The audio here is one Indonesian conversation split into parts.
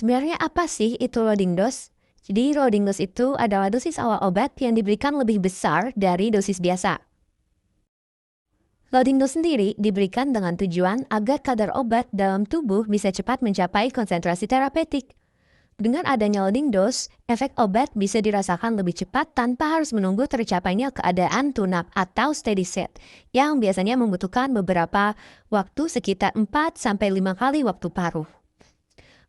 Sebenarnya apa sih itu loading dose? Jadi loading dose itu adalah dosis awal obat yang diberikan lebih besar dari dosis biasa. Loading dose sendiri diberikan dengan tujuan agar kadar obat dalam tubuh bisa cepat mencapai konsentrasi terapeutik. Dengan adanya loading dose, efek obat bisa dirasakan lebih cepat tanpa harus menunggu tercapainya keadaan tune-up atau steady state, yang biasanya membutuhkan beberapa waktu sekitar 4-5 kali waktu paruh.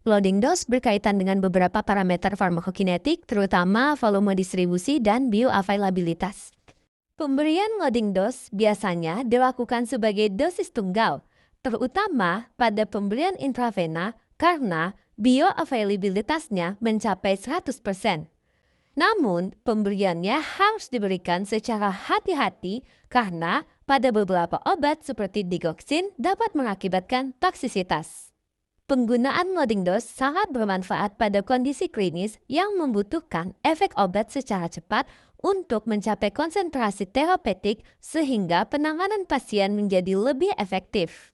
Loading dose berkaitan dengan beberapa parameter farmakokinetik, terutama volume distribusi dan bioavailabilitas. Pemberian loading dose biasanya dilakukan sebagai dosis tunggal, terutama pada pemberian intravena karena bioavailabilitasnya mencapai 100%. Namun, pemberiannya harus diberikan secara hati-hati karena pada beberapa obat seperti digoxin dapat mengakibatkan toksisitas. Penggunaan loading dose sangat bermanfaat pada kondisi klinis yang membutuhkan efek obat secara cepat untuk mencapai konsentrasi terapeutik sehingga penanganan pasien menjadi lebih efektif.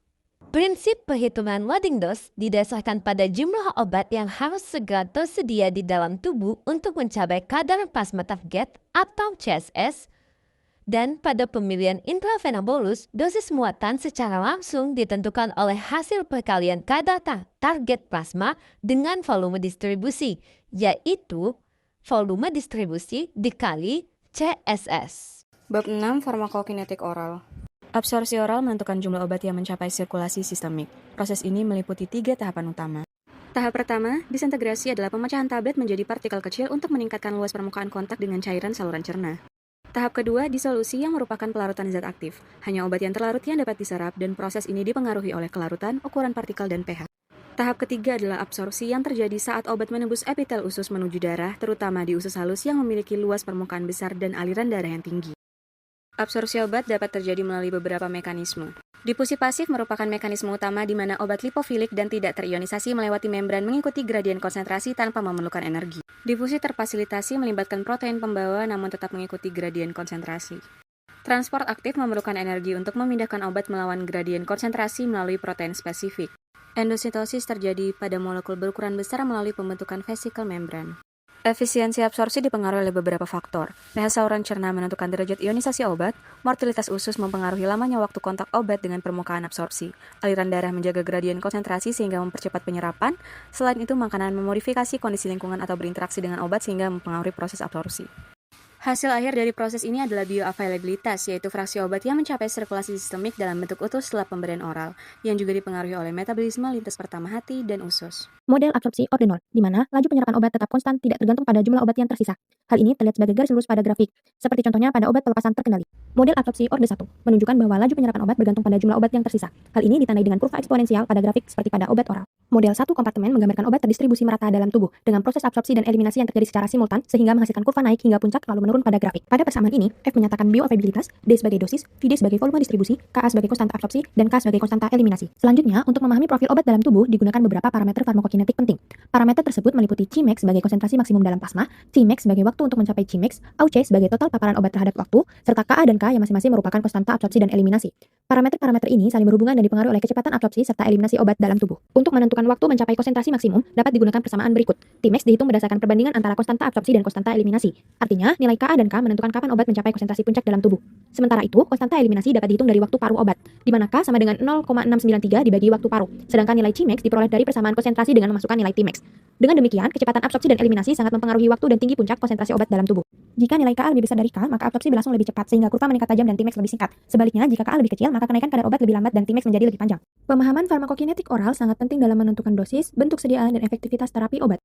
Prinsip perhitungan loading dose didasarkan pada jumlah obat yang harus segera tersedia di dalam tubuh untuk mencapai kadar plasma target atau CSS, dan pada pemilihan intravena bolus, dosis muatan secara langsung ditentukan oleh hasil perkalian kadar target plasma dengan volume distribusi, yaitu volume distribusi dikali CSS. Bab 6 Farmakokinetik oral. Absorpsi oral menentukan jumlah obat yang mencapai sirkulasi sistemik. Proses ini meliputi 3 tahapan utama. Tahap pertama, disintegrasi adalah pemecahan tablet menjadi partikel kecil untuk meningkatkan luas permukaan kontak dengan cairan saluran cerna. Tahap kedua, disolusi yang merupakan pelarutan zat aktif. Hanya obat yang terlarut yang dapat diserap dan proses ini dipengaruhi oleh kelarutan, ukuran partikel, dan pH. Tahap ketiga adalah absorpsi yang terjadi saat obat menembus epitel usus menuju darah, terutama di usus halus yang memiliki luas permukaan besar dan aliran darah yang tinggi. Absorpsi obat dapat terjadi melalui beberapa mekanisme. Difusi pasif merupakan mekanisme utama di mana obat lipofilik dan tidak terionisasi melewati membran mengikuti gradien konsentrasi tanpa memerlukan energi. Difusi terfasilitasi melibatkan protein pembawa namun tetap mengikuti gradien konsentrasi. Transport aktif memerlukan energi untuk memindahkan obat melawan gradien konsentrasi melalui protein spesifik. Endositosis terjadi pada molekul berukuran besar melalui pembentukan vesikel membran. Efisiensi absorpsi dipengaruhi oleh beberapa faktor. pH saluran cerna menentukan derajat ionisasi obat, mortalitas usus mempengaruhi lamanya waktu kontak obat dengan permukaan absorpsi, aliran darah menjaga gradien konsentrasi sehingga mempercepat penyerapan, selain itu makanan memodifikasi kondisi lingkungan atau berinteraksi dengan obat sehingga mempengaruhi proses absorpsi. Hasil akhir dari proses ini adalah bioavailabilitas, yaitu fraksi obat yang mencapai sirkulasi sistemik dalam bentuk utuh setelah pemberian oral, yang juga dipengaruhi oleh metabolisme lintas pertama hati dan usus. Model absorpsi ordenol, di mana laju penyerapan obat tetap konstan tidak tergantung pada jumlah obat yang tersisa. Hal ini terlihat sebagai garis lurus pada grafik, seperti contohnya pada obat pelepasan terkendali. Model absorpsi orde 1 menunjukkan bahwa laju penyerapan obat bergantung pada jumlah obat yang tersisa. Hal ini ditandai dengan kurva eksponensial pada grafik seperti pada obat oral. Model 1 kompartemen menggambarkan obat terdistribusi merata dalam tubuh dengan proses absorpsi dan eliminasi yang terjadi secara simultan sehingga menghasilkan kurva naik hingga puncak lalu menurun pada grafik. Pada persamaan ini, F menyatakan bioavailabilitas, D sebagai dosis, VD sebagai volume distribusi, Ka sebagai konstanta absorpsi, dan K sebagai konstanta eliminasi. Selanjutnya, untuk memahami profil obat dalam tubuh digunakan beberapa parameter farmakokinetik penting. Parameter tersebut meliputi Cmax sebagai konsentrasi maksimum dalam plasma, Tmax sebagai waktu untuk mencapai Cmax, AUC sebagai total paparan obat terhadap waktu, serta Ka dan K yang masing-masing merupakan konstanta absorpsi dan eliminasi. Parameter-parameter ini saling berhubungan dan dipengaruhi oleh kecepatan absorpsi serta eliminasi obat dalam tubuh. Untuk menentukan waktu mencapai konsentrasi maksimum, dapat digunakan persamaan berikut. Tmax dihitung berdasarkan perbandingan antara konstanta absorpsi dan konstanta eliminasi. Artinya, nilai Ka dan K menentukan kapan obat mencapai konsentrasi puncak dalam tubuh. Sementara itu, konstanta eliminasi dapat dihitung dari waktu paruh obat, di mana K sama dengan 0,693 dibagi waktu paruh, sedangkan nilai Cmax diperoleh dari persamaan konsentrasi dengan memasukkan nilai Tmax. Dengan demikian, kecepatan absorpsi dan eliminasi sangat mempengaruhi waktu dan tinggi puncak konsentrasi obat dalam tubuh. Jika nilai Ka lebih besar dari K, maka absorpsi berlangsung lebih cepat sehingga kurva meningkat tajam dan Tmax lebih singkat. Sebaliknya, jika Ka lebih kecil, maka kenaikan kadar obat lebih lambat dan Tmax menjadi lebih panjang. Pemahaman farmakokinetik oral sangat penting dalam menentukan dosis, bentuk sediaan, dan efektivitas terapi obat.